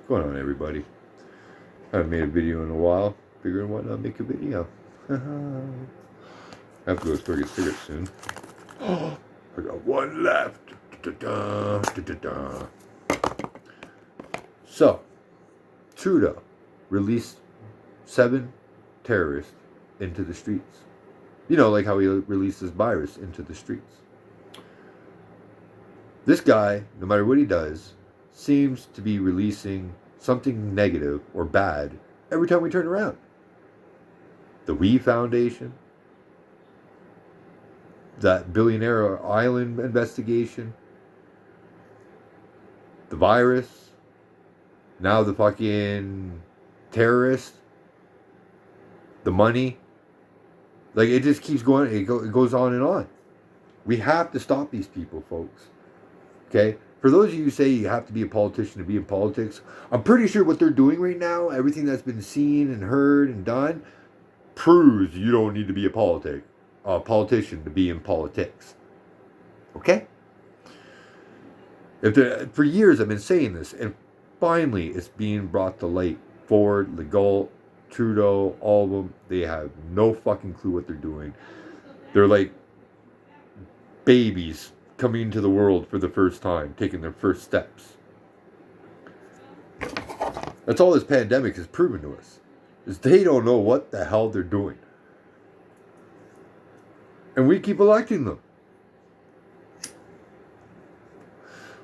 What's going on, everybody? I haven't made a video in a while. Figuring why not make a video. I have to go start get cigarettes soon. I got one left. So, Trudeau released 7 terrorists into the streets. You know, like how he released this virus into the streets. This guy, no matter what he does, seems to be releasing something negative or bad every time we turn around. The We Foundation, that Billionaire Island investigation, the virus, now the fucking terrorist, the money. Like, it just keeps going, it goes on and on. We have to stop these people, folks. Okay? For those of you who say you have to be a politician to be in politics, I'm pretty sure what they're doing right now, everything that's been seen and heard and done, proves you don't need to be a politician to be in politics. Okay? For years I've been saying this, and finally it's being brought to light. Ford, Legault, Trudeau, all of them, they have no fucking clue what they're doing. They're like babies coming into the world for the first time, taking their first steps. That's all this pandemic has proven to us, is they don't know what the hell they're doing. And we keep electing them.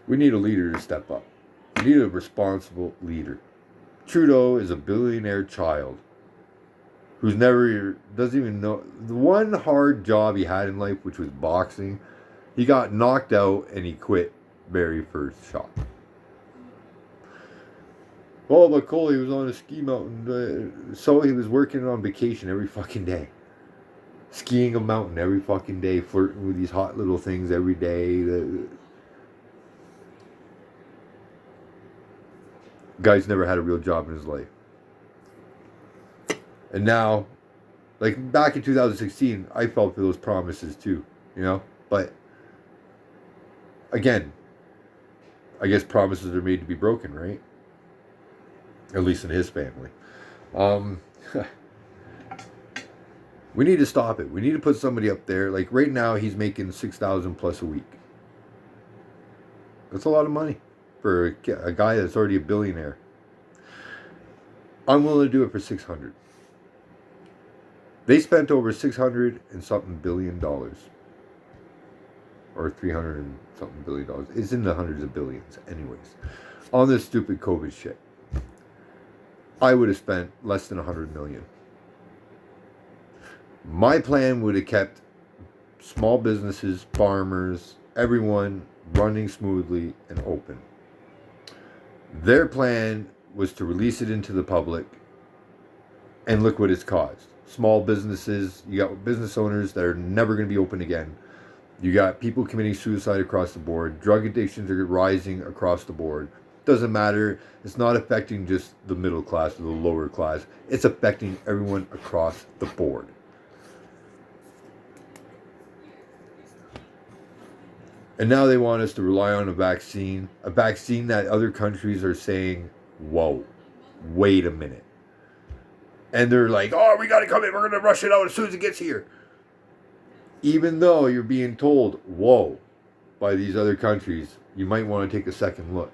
We need a leader to step up. We need a responsible leader. Trudeau is a billionaire child who's doesn't even know. The one hard job he had in life, which was boxing, he got knocked out and he quit very first shot. Oh, but Cole, he was on a ski mountain. So he was working on vacation every fucking day. Skiing a mountain every fucking day. Flirting with these hot little things every day. Guy's never had a real job in his life. And now, like back in 2016, I fell for those promises too, you know? But, again, I guess promises are made to be broken, right? At least in his family. We need to stop it. We need to put somebody up there. Like right now, he's making $6,000 plus a week. That's a lot of money for a guy that's already a billionaire. I'm willing to do it for $600. They spent over $600 and something billion, or 300 and something $billion. It's in the hundreds of billions, anyways, on this stupid COVID shit. I would have spent less than $100 million. My plan would have kept small businesses, farmers, everyone running smoothly and open. Their plan was to release it into the public, and look what it's caused. Small businesses, you got business owners that are never going to be open again. You got people committing suicide across the board. Drug addictions are rising across the board. Doesn't matter. It's not affecting just the middle class or the lower class. It's affecting everyone across the board. And now they want us to rely on a vaccine that other countries are saying, whoa, wait a minute. And they're like, oh, we got to come in. We're going to rush it out as soon as it gets here. Even though you're being told, whoa, by these other countries, you might want to take a second look.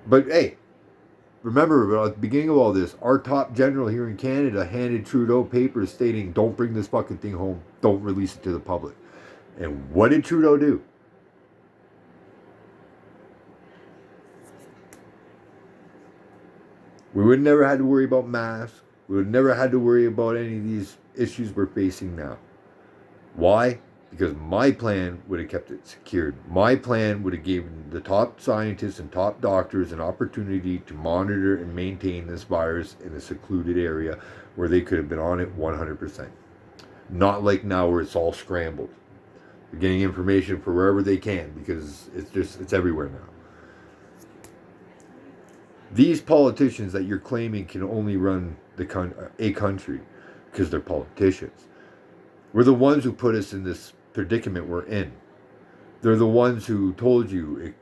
But hey, remember, at the beginning of all this, our top general here in Canada handed Trudeau papers stating, don't bring this fucking thing home. Don't release it to the public. And what did Trudeau do? We would never had to worry about masks. We would never had to worry about any of these issues we're facing now. Why? Because my plan would have kept it secured. My plan would have given the top scientists and top doctors an opportunity to monitor and maintain this virus in a secluded area where they could have been on it 100%. Not like now where it's all scrambled. They're getting information from wherever they can because it's everywhere now. These politicians that you're claiming can only run a country because they're politicians. We're the ones who put us in this predicament we're in. They're the ones who told you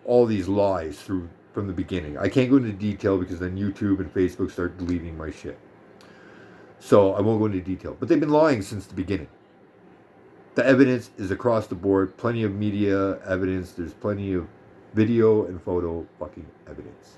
all these lies through from the beginning. I can't go into detail because then YouTube and Facebook start deleting my shit. So I won't go into detail. But they've been lying since the beginning. The evidence is across the board. Plenty of media evidence. There's plenty of video and photo fucking evidence.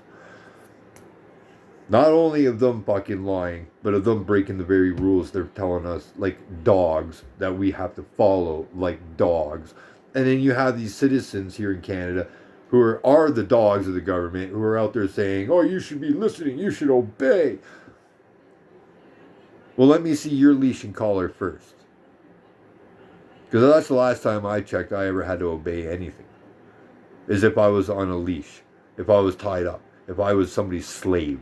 Not only of them fucking lying, but of them breaking the very rules they're telling us, like dogs, that we have to follow like dogs. And then you have these citizens here in Canada who are the dogs of the government, who are out there saying, oh, you should be listening, you should obey. Well, let me see your leash and collar first. Because that's the last time I checked I ever had to obey anything. Is if I was on a leash, if I was tied up, if I was somebody's slave.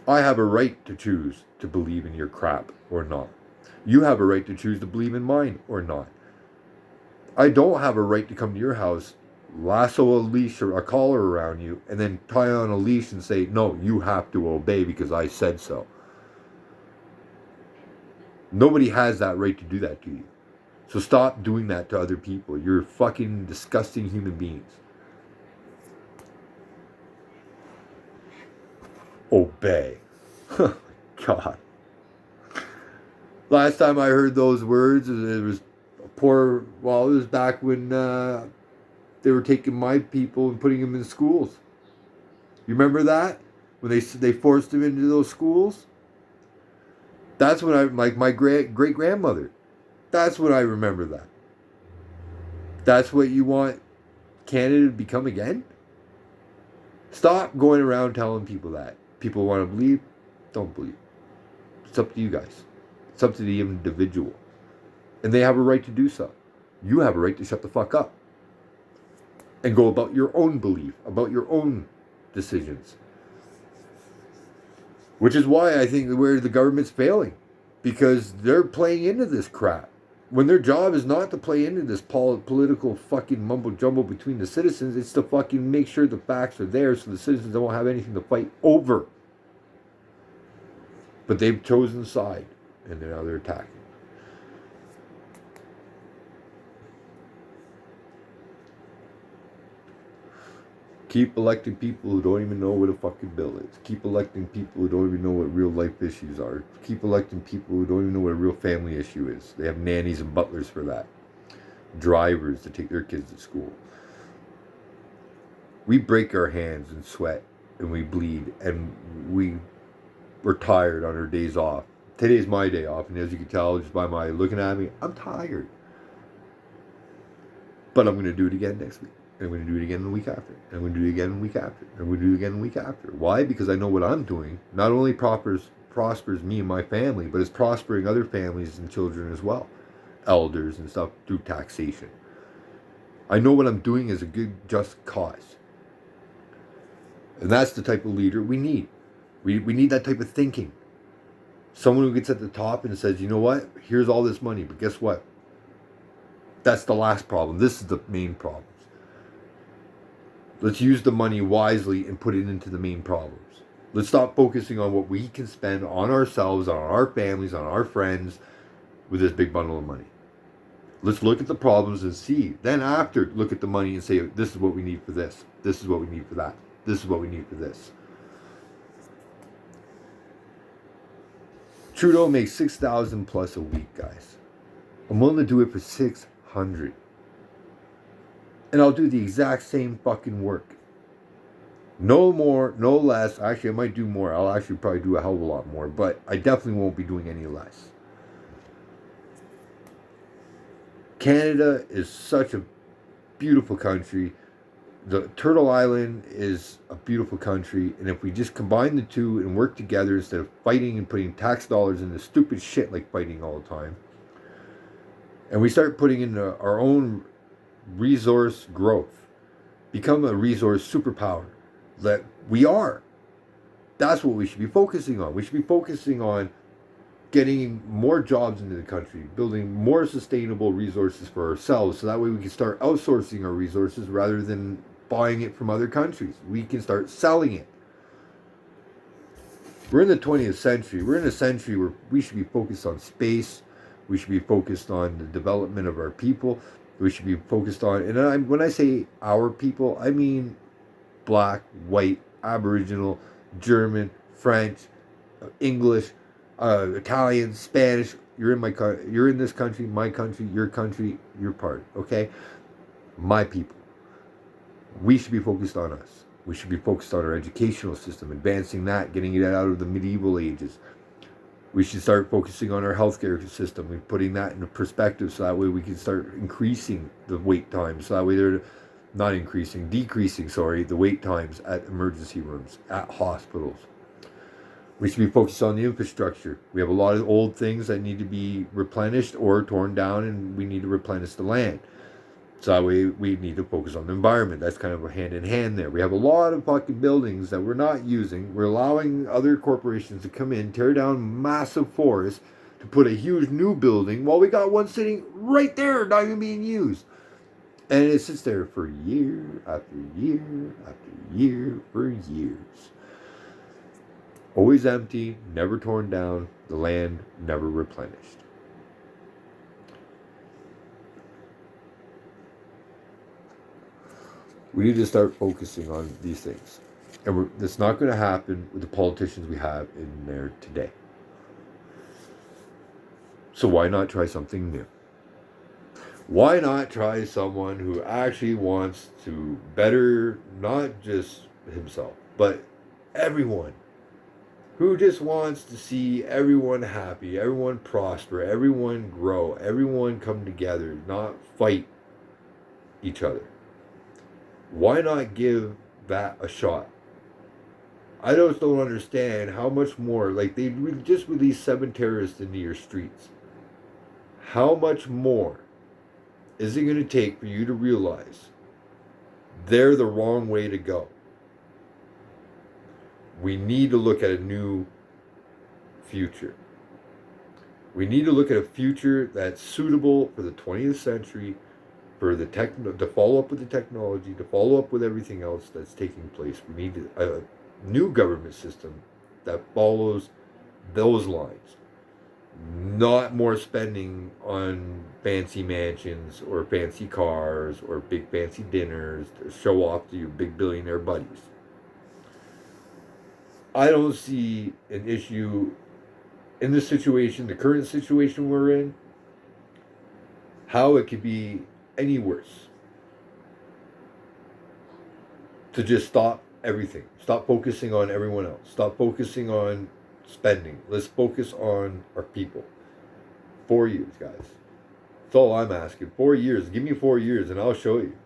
I have a right to choose to believe in your crap or not. You have a right to choose to believe in mine or not. I don't have a right to come to your house, lasso a leash or a collar around you, and then tie on a leash and say, no, you have to obey because I said so. Nobody has that right to do that to you. So stop doing that to other people. You're fucking disgusting human beings. Obey. God. Last time I heard those words, it was it was back when they were taking my people and putting them in schools. You remember that? When they forced them into those schools? That's when like my great-grandmother. That's when I remember that. That's what you want Canada to become again? Stop going around telling people that. People want to believe, don't believe. It's up to you guys. It's up to the individual. And they have a right to do so. You have a right to shut the fuck up. And go about your own belief, about your own decisions. Which is why I think where the government's failing. Because they're playing into this crap. When their job is not to play into this political fucking mumbo jumbo between the citizens, it's to fucking make sure the facts are there so the citizens don't have anything to fight over. But they've chosen a side, and now they're attacking. Keep electing people who don't even know what a fucking bill is. Keep electing people who don't even know what real life issues are. Keep electing people who don't even know what a real family issue is. They have nannies and butlers for that. Drivers to take their kids to school. We break our hands and sweat and we bleed and we're tired on our days off. Today's my day off, and as you can tell just by my looking at me, I'm tired. But I'm going to do it again next week. And I'm going to do it again the week after. And I'm going to do it again the week after. And I'm going to do it again the week after. Why? Because I know what I'm doing not only prospers me and my family, but it's prospering other families and children as well. Elders and stuff through taxation. I know what I'm doing is a good, just cause. And that's the type of leader we need. We need that type of thinking. Someone who gets at the top and says, you know what? Here's all this money, but guess what? That's the last problem. This is the main problem. Let's use the money wisely and put it into the main problems. Let's stop focusing on what we can spend on ourselves, on our families, on our friends with this big bundle of money. Let's look at the problems and see. Then after, look at the money and say, this is what we need for this. This is what we need for that. This is what we need for this. Trudeau makes $6,000 plus a week, guys. I'm willing to do it for $600. And I'll do the exact same fucking work. No more, no less. Actually, I might do more. I'll actually probably do a hell of a lot more. But I definitely won't be doing any less. Canada is such a beautiful country. The Turtle Island is a beautiful country. And if we just combine the two and work together instead of fighting and putting tax dollars into stupid shit like fighting all the time. And we start putting in our own resource growth, become a resource superpower that we are. That's what we should be focusing on. We should be focusing on getting more jobs into the country, building more sustainable resources for ourselves, so that way we can start outsourcing our resources rather than buying it from other countries. We can start selling it. We're in the 20th century. We're in a century where we should be focused on space. We should be focused on the development of our people. We should be focused on, and when I say our people, I mean black, white, Aboriginal, German, French, English, Italian, Spanish. You're in you're in this country, my country, your part. Okay, my people. We should be focused on us. We should be focused on our educational system, advancing that, getting it out of the medieval ages. We should start focusing on our healthcare system and putting that into perspective so that way we can start increasing the wait times. So that way they're not increasing, decreasing, the wait times at emergency rooms, at hospitals. We should be focused on the infrastructure. We have a lot of old things that need to be replenished or torn down, and we need to replenish the land. So that way we need to focus on the environment. That's kind of a hand in hand there. We have a lot of fucking buildings that we're not using. We're allowing other corporations to come in, tear down massive forests to put a huge new building while we got one sitting right there, not even being used. And it sits there for year after year after year for years. Always empty, never torn down, the land never replenished. We need to start focusing on these things. And it's not going to happen with the politicians we have in there today. So why not try something new? Why not try someone who actually wants to better not just himself, but everyone? Who just wants to see everyone happy, everyone prosper, everyone grow, everyone come together, not fight each other. Why not give that a shot? I just don't understand how much more, like they just released 7 terrorists into your streets. How much more is it going to take for you to realize they're the wrong way to go? We need to look at a new future. We need to look at a future that's suitable for the 20th century, for the to follow up with the technology, to follow up with everything else that's taking place. We need a new government system that follows those lines. Not more spending on fancy mansions or fancy cars or big fancy dinners to show off to your big billionaire buddies. I don't see an issue in this situation, the current situation we're in, how it could be any worse. To just stop everything. Stop focusing on everyone else. Stop focusing on spending. Let's focus on our people. 4 years, guys. That's all I'm asking. 4 years. Give me 4 years and I'll show you.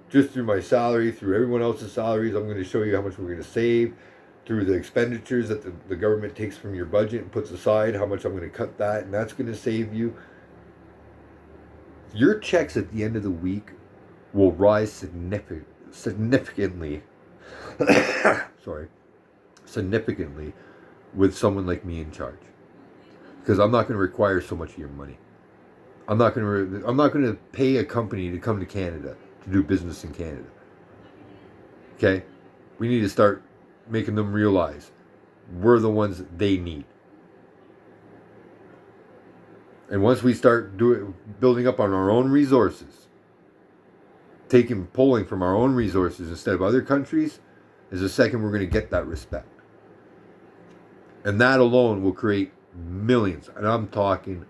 Just through my salary, through everyone else's salaries, I'm going to show you how much we're going to save. Through the expenditures that the government takes from your budget and puts aside, how much I'm going to cut that, and that's going to save you. Your checks at the end of the week will rise significantly significantly with someone like me in charge, because I'm not going to require so much of your money. I'm not going to pay a company to come to Canada to do business in Canada. Okay, we need to start making them realize we're the ones that they need. And once we start building up on our own resources, pulling from our own resources instead of other countries, is the second we're going to get that respect. And that alone will create millions, and I'm talking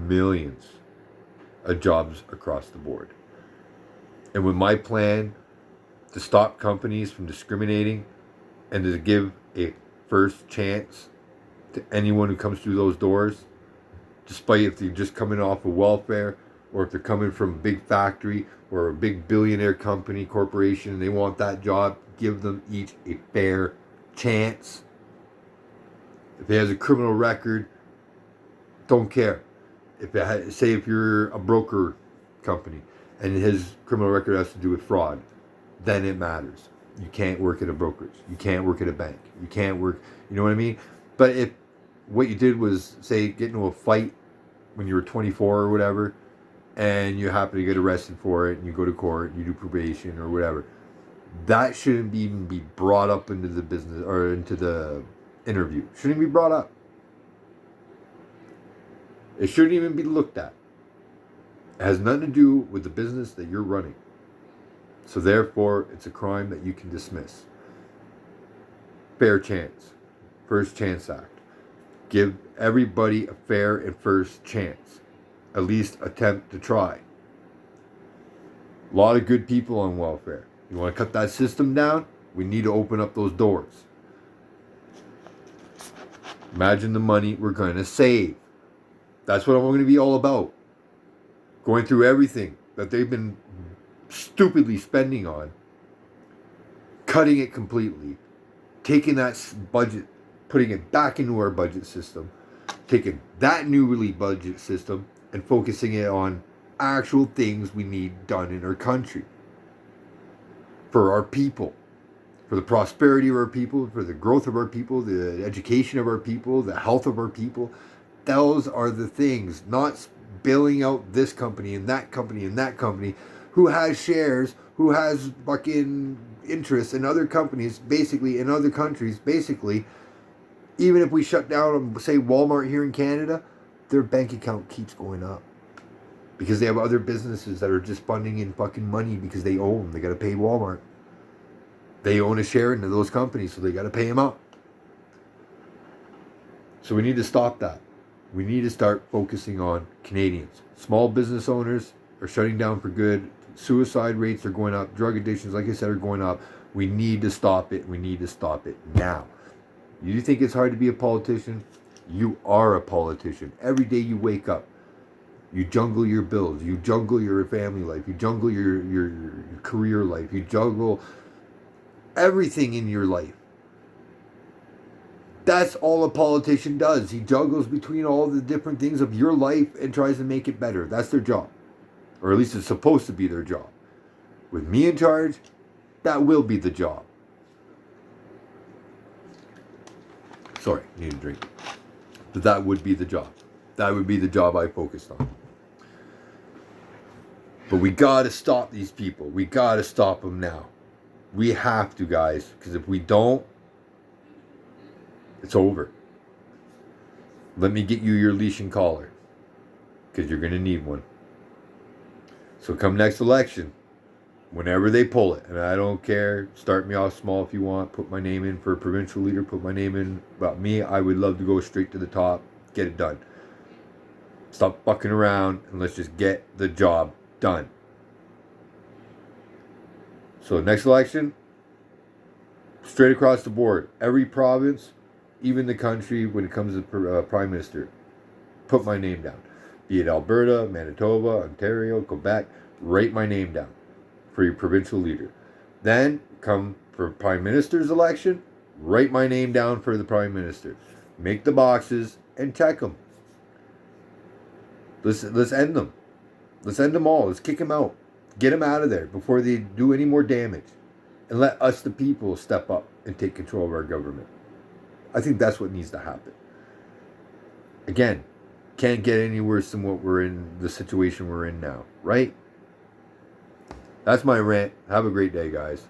millions of jobs across the board. And with my plan to stop companies from discriminating and to give a first chance to anyone who comes through those doors, despite if they're just coming off of welfare or if they're coming from a big factory or a big billionaire company, corporation, and they want that job, give them each a fair chance. If he has a criminal record, don't care. Say if you're a broker company and his criminal record has to do with fraud, then it matters. You can't work at a brokerage. You can't work at a bank. You can't work, you know what I mean? But if what you did was, say, get into a fight when you were 24 or whatever, and you happen to get arrested for it, and you go to court, you do probation or whatever, that shouldn't even be brought up into the business or into the interview. Shouldn't be brought up. It shouldn't even be looked at. It has nothing to do with the business that you're running. So therefore, it's a crime that you can dismiss. Fair chance. First Chance Act. Give everybody a fair and first chance. At least attempt to try. A lot of good people on welfare. You want to cut that system down? We need to open up those doors. Imagine the money we're going to save. That's what I'm going to be all about. Going through everything that they've been stupidly spending on, cutting it completely, taking that budget, putting it back into our budget system, taking that newly budget system and focusing it on actual things we need done in our country. For our people. For the prosperity of our people, for the growth of our people, the education of our people, the health of our people. Those are the things, not billing out this company and that company and that company who has shares, who has fucking interests in other companies, basically in other countries, basically. Even if we shut down, say, Walmart here in Canada, their bank account keeps going up. Because they have other businesses that are just funding in fucking money because they own. They got to pay Walmart. They own a share into those companies, so they got to pay them up. So we need to stop that. We need to start focusing on Canadians. Small business owners are shutting down for good. Suicide rates are going up. Drug addictions, like I said, are going up. We need to stop it. We need to stop it now. You think it's hard to be a politician? You are a politician. Every day you wake up, you juggle your bills. You juggle your family life. You juggle your career life. You juggle everything in your life. That's all a politician does. He juggles between all the different things of your life and tries to make it better. That's their job. Or at least it's supposed to be their job. With me in charge, that will be the job. Sorry, need a drink. But that would be the job. That would be the job I focused on. But we gotta stop these people. We gotta stop them now. We have to, guys. Because if we don't, it's over. Let me get you your leash and collar. Because you're going to need one. So come next election, whenever they pull it, and I don't care, start me off small if you want, put my name in for a provincial leader, put my name in. About me, I would love to go straight to the top, get it done. Stop fucking around, and let's just get the job done. So next election, straight across the board, every province, even the country, when it comes to Prime Minister, put my name down. Be it Alberta, Manitoba, Ontario, Quebec, write my name down for your provincial leader. Then come for Prime Minister's election, write my name down for the Prime Minister. Make the boxes and check them. Let's end them. Let's end them all. Let's kick them out. Get them out of there before they do any more damage. And let us, the people, step up and take control of our government. I think that's what needs to happen. Again, can't get any worse than what we're in, the situation we're in now, right? That's my rant. Have a great day, guys.